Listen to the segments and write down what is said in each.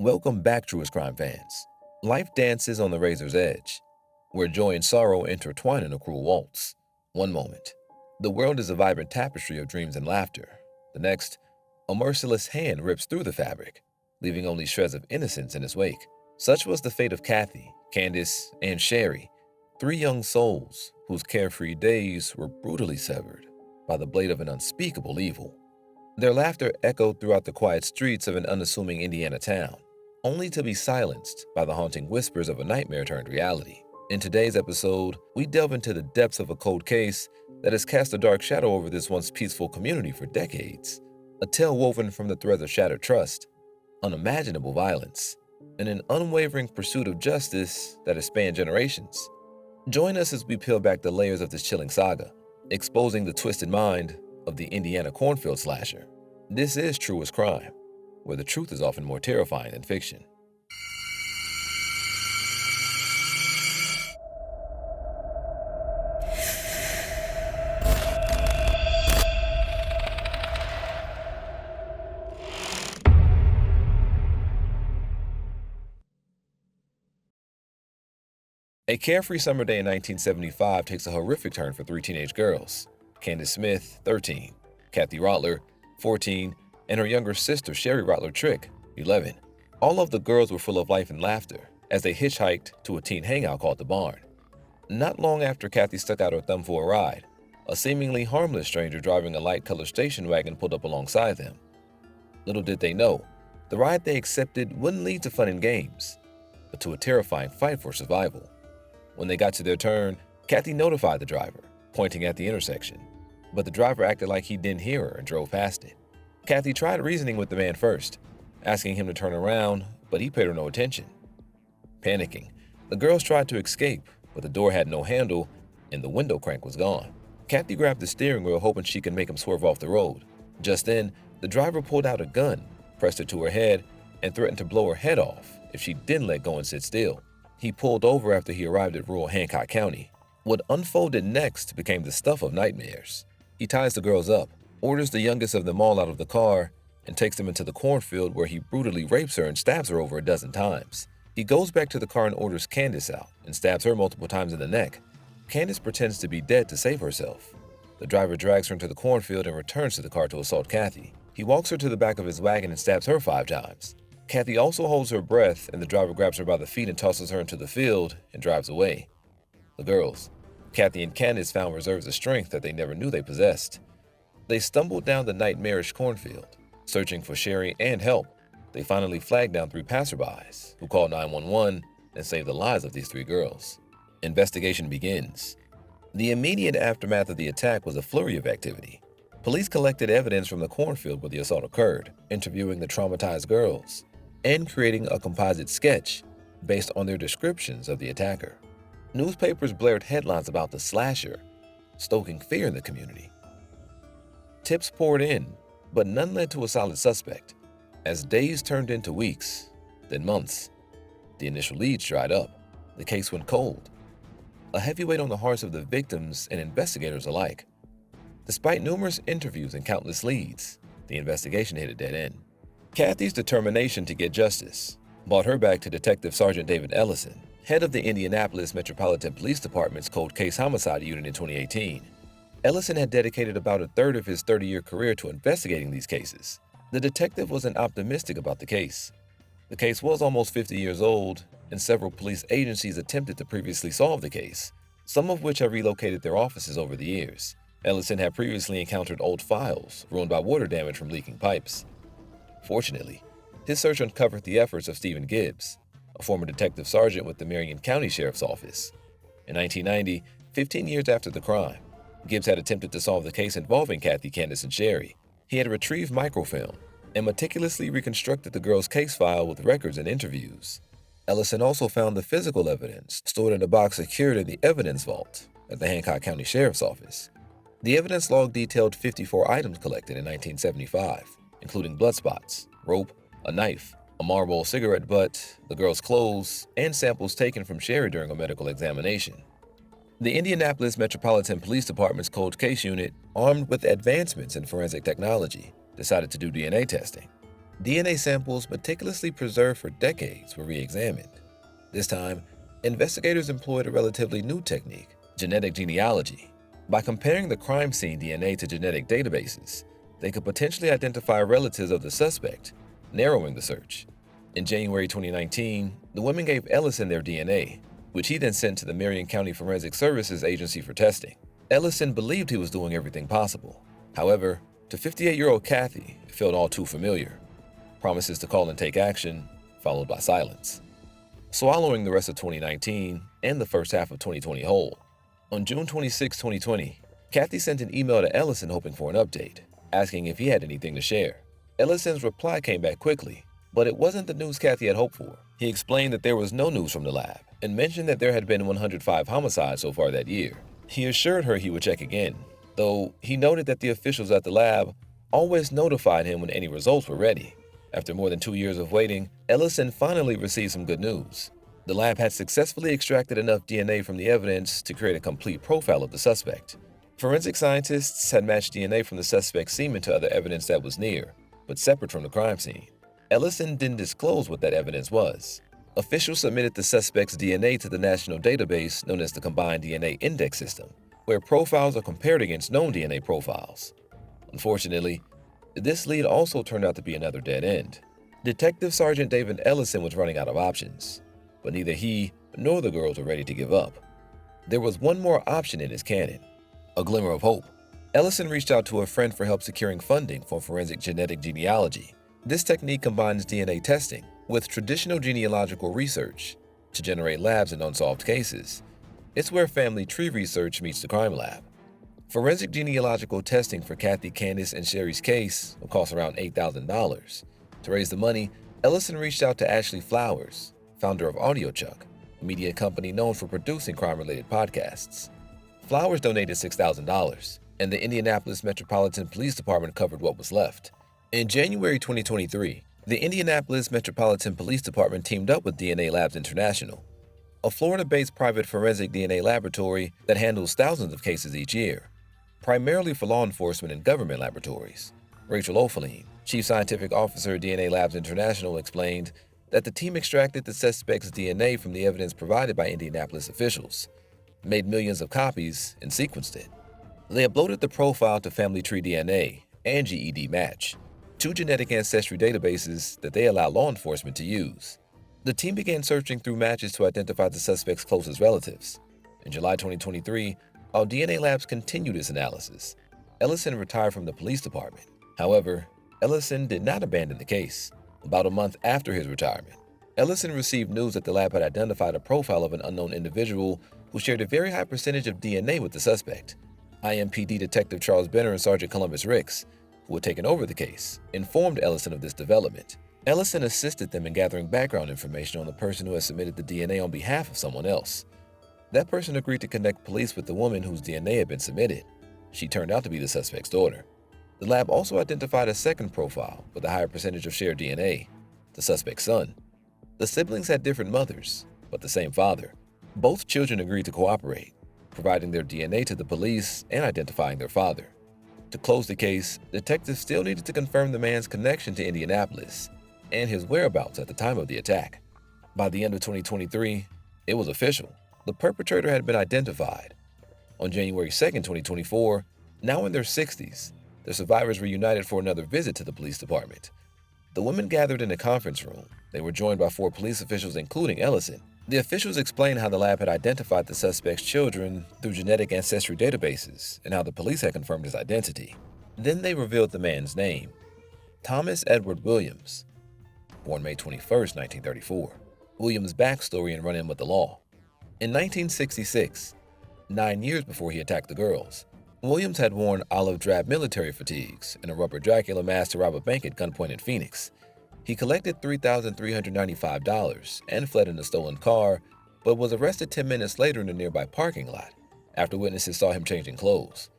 Welcome back, Truest Crime fans. Life dances on the razor's edge, where joy and sorrow intertwine in a cruel waltz. One moment, the world is a vibrant tapestry of dreams and laughter. The next, a merciless hand rips through the fabric, leaving only shreds of innocence in its wake. Such was the fate of Kathy, Candace, and Sherry, three young souls whose carefree days were brutally severed by the blade of an unspeakable evil. Their laughter echoed throughout the quiet streets of an unassuming Indiana town, only to be silenced by the haunting whispers of a nightmare turned reality. In today's episode, we delve into the depths of a cold case that has cast a dark shadow over this once peaceful community for decades. A tale woven from the threads of shattered trust, unimaginable violence, and an unwavering pursuit of justice that has spanned generations. Join us as we peel back the layers of this chilling saga, exposing the twisted mind of the Indiana cornfield slasher. This is Truest Crime, where the truth is often more terrifying than fiction. A carefree summer day in 1975 takes a horrific turn for three teenage girls: Candace Smith, 13, Kathy Rottler, 14, and her younger sister Sherry Rottler Trick, 11. All of the girls were full of life and laughter as they hitchhiked to a teen hangout called The Barn. Not long after Kathy stuck out her thumb for a ride, a seemingly harmless stranger driving a light-colored station wagon pulled up alongside them. Little did they know, the ride they accepted wouldn't lead to fun and games, but to a terrifying fight for survival. When they got to their turn, Kathy notified the driver, pointing at the intersection, but the driver acted like he didn't hear her and drove past it. Kathy tried reasoning with the man first, asking him to turn around, but he paid her no attention. Panicking, the girls tried to escape, but the door had no handle and the window crank was gone. Kathy grabbed the steering wheel, hoping she could make him swerve off the road. Just then, the driver pulled out a gun, pressed it to her head, and threatened to blow her head off if she didn't let go and sit still. He pulled over after he arrived at rural Hancock County. What unfolded next became the stuff of nightmares. He ties the girls up, orders the youngest of them all out of the car, and takes them into the cornfield where he brutally rapes her and stabs her over a dozen times. He goes back to the car and orders Candace out and stabs her multiple times in the neck. Candace pretends to be dead to save herself. The driver drags her into the cornfield and returns to the car to assault Kathy. He walks her to the back of his wagon and stabs her 5 times. Kathy also holds her breath, and the driver grabs her by the feet and tosses her into the field and drives away. The girls, Kathy and Candace, found reserves of strength that they never knew they possessed. They stumbled down the nightmarish cornfield, searching for Sherry and help. They finally flagged down 3 passerbys, who called 911 and saved the lives of these 3 girls. Investigation begins. The immediate aftermath of the attack was a flurry of activity. Police collected evidence from the cornfield where the assault occurred, interviewing the traumatized girls, and creating a composite sketch based on their descriptions of the attacker. Newspapers blared headlines about the slasher, stoking fear in the community. Tips poured in, but none led to a solid suspect. As days turned into weeks, then months, the initial leads dried up. The case went cold, a heavy weight on the hearts of the victims and investigators alike. Despite numerous interviews and countless leads, the investigation hit a dead end. Kathy's determination to get justice brought her back to Detective Sergeant David Ellison, head of the Indianapolis Metropolitan Police Department's Cold Case Homicide Unit in 2018. Ellison had dedicated about a third of his 30-year career to investigating these cases. The detective wasn't optimistic about the case. The case was almost 50 years old, and several police agencies attempted to previously solve the case, some of which have relocated their offices over the years. Ellison had previously encountered old files ruined by water damage from leaking pipes. Fortunately, his search uncovered the efforts of Stephen Gibbs, a former detective sergeant with the Marion County Sheriff's Office. In 1990, 15 years after the crime, Gibbs had attempted to solve the case involving Kathy, Candace, and Sherry. He had retrieved microfilm and meticulously reconstructed the girls' case file with records and interviews. Ellison also found the physical evidence stored in a box secured in the evidence vault at the Hancock County Sheriff's Office. The evidence log detailed 54 items collected in 1975, including blood spots, rope, a knife, a Marlboro cigarette butt, the girls' clothes, and samples taken from Sherry during a medical examination. The Indianapolis Metropolitan Police Department's Cold Case Unit, armed with advancements in forensic technology, decided to do DNA testing. DNA samples meticulously preserved for decades were re-examined. This time, investigators employed a relatively new technique, genetic genealogy. By comparing the crime scene DNA to genetic databases, they could potentially identify relatives of the suspect, narrowing the search. In January 2019, the women gave Ellison their DNA, which he then sent to the Marion County Forensic Services Agency for testing. Ellison believed he was doing everything possible. However, to 58-year-old Kathy, it felt all too familiar. Promises to call and take action, followed by silence. Swallowing the rest of 2019 and the first half of 2020 whole, on June 26, 2020, Kathy sent an email to Ellison hoping for an update, asking if he had anything to share. Ellison's reply came back quickly, but it wasn't the news Kathy had hoped for. He explained that there was no news from the lab and mentioned that there had been 105 homicides so far that year. He assured her he would check again, though he noted that the officials at the lab always notified him when any results were ready. After more than 2 years of waiting, Ellison finally received some good news. The lab had successfully extracted enough DNA from the evidence to create a complete profile of the suspect. Forensic scientists had matched DNA from the suspect's semen to other evidence that was near, but separate from the crime scene. Ellison didn't disclose what that evidence was. Officials submitted the suspect's DNA to the national database known as the Combined DNA Index System, where profiles are compared against known DNA profiles. Unfortunately, this lead also turned out to be another dead end. Detective Sergeant David Ellison was running out of options, but neither he nor the girls were ready to give up. There was one more option in his canon, a glimmer of hope. Ellison reached out to a friend for help securing funding for forensic genetic genealogy. This technique combines DNA testing with traditional genealogical research to generate labs in unsolved cases. It's where family tree research meets the crime lab. Forensic genealogical testing for Kathy, Candace, and Sherry's case will cost around $8,000. To raise the money, Ellison reached out to Ashley Flowers, founder of AudioChuck, a media company known for producing crime-related podcasts. Flowers donated $6,000, and the Indianapolis Metropolitan Police Department covered what was left. In January 2023, the Indianapolis Metropolitan Police Department teamed up with DNA Labs International, a Florida-based private forensic DNA laboratory that handles thousands of cases each year, primarily for law enforcement and government laboratories. Rachel Ofaline, Chief Scientific Officer at DNA Labs International, explained that the team extracted the suspect's DNA from the evidence provided by Indianapolis officials, made millions of copies, and sequenced it. They uploaded the profile to Family Tree DNA and GED Match, two genetic ancestry databases that they allow law enforcement to use. The team began searching through matches to identify the suspect's closest relatives. In July 2023, while DNA Labs continued its analysis, Ellison retired from the police department. However, Ellison did not abandon the case. About a month after his retirement, Ellison received news that the lab had identified a profile of an unknown individual who shared a very high percentage of DNA with the suspect. IMPD Detective Charles Benner and Sergeant Columbus Ricks, who had taken over the case, informed Ellison of this development. Ellison assisted them in gathering background information on the person who had submitted the DNA on behalf of someone else. That person agreed to connect police with the woman whose DNA had been submitted. She turned out to be the suspect's daughter. The lab also identified a second profile with a higher percentage of shared DNA, the suspect's son. The siblings had different mothers, but the same father. Both children agreed to cooperate, providing their DNA to the police and identifying their father. To close the case, detectives still needed to confirm the man's connection to Indianapolis and his whereabouts at the time of the attack. By the end of 2023, it was official. The perpetrator had been identified. On January 2, 2024, now in their 60s, the survivors reunited for another visit to the police department. The women gathered in a conference room. They were joined by 4 police officials, including Ellison. The officials explained how the lab had identified the suspect's children through genetic ancestry databases and how the police had confirmed his identity. Then they revealed the man's name, Thomas Edward Williams, born May 21, 1934. Williams' backstory and run-in with the law. In 1966, 9 years before he attacked the girls, Williams had worn olive drab military fatigues and a rubber Dracula mask to rob a bank at gunpoint in Phoenix. He collected $3,395 and fled in a stolen car, but was arrested 10 minutes later in a nearby parking lot after witnesses saw him changing clothes.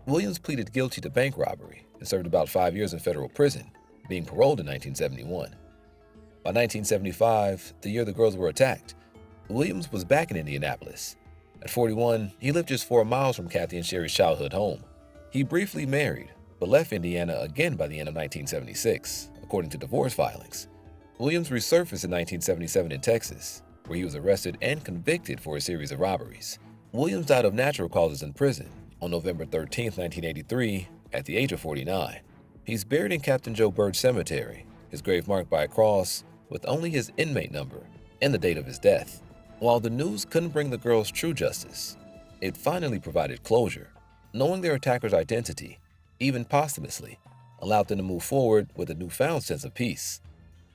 Williams pleaded guilty to bank robbery and served about 5 years in federal prison, being paroled in 1971. By 1975, the year the girls were attacked, Williams was back in Indianapolis. At 41, he lived just 4 miles from Kathy and Sherry's childhood home. He briefly married, but left Indiana again by the end of 1976, according to divorce filings. Williams resurfaced in 1977 in Texas, where he was arrested and convicted for a series of robberies. Williams died of natural causes in prison on November 13, 1983, at the age of 49. He's buried in Captain Joe Birch Cemetery, his grave marked by a cross with only his inmate number and the date of his death. While the news couldn't bring the girls true justice, it finally provided closure. Knowing their attacker's identity, even posthumously, allowed them to move forward with a newfound sense of peace.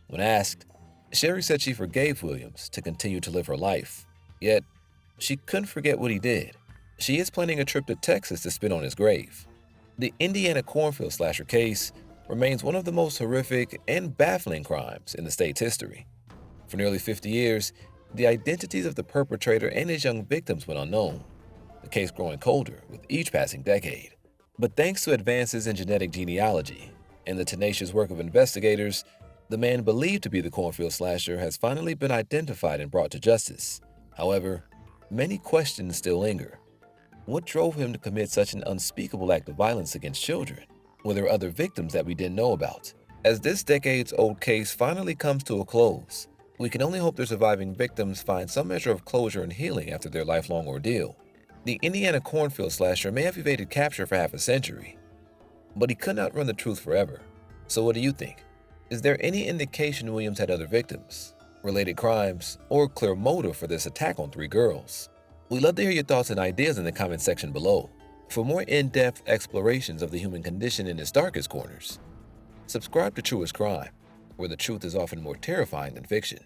When asked, Sherry said she forgave Williams to continue to live her life, yet she couldn't forget what he did. She is planning a trip to Texas to spend on his grave. The Indiana cornfield slasher case remains one of the most horrific and baffling crimes in the state's history. For nearly 50 years, the identities of the perpetrator and his young victims went unknown, the case growing colder with each passing decade. But thanks to advances in genetic genealogy and the tenacious work of investigators, the man believed to be the cornfield slasher has finally been identified and brought to justice. However, many questions still linger. What drove him to commit such an unspeakable act of violence against children? Were there other victims that we didn't know about? As this decades-old case finally comes to a close, we can only hope their surviving victims find some measure of closure and healing after their lifelong ordeal. The Indiana cornfield slasher may have evaded capture for half a century, but he could not run the truth forever. So what do you think? Is there any indication Williams had other victims, related crimes, or clear motive for this attack on 3 girls? We'd love to hear your thoughts and ideas in the comment section below. For more in-depth explorations of the human condition in its darkest corners, subscribe to Truest Crime, where the truth is often more terrifying than fiction.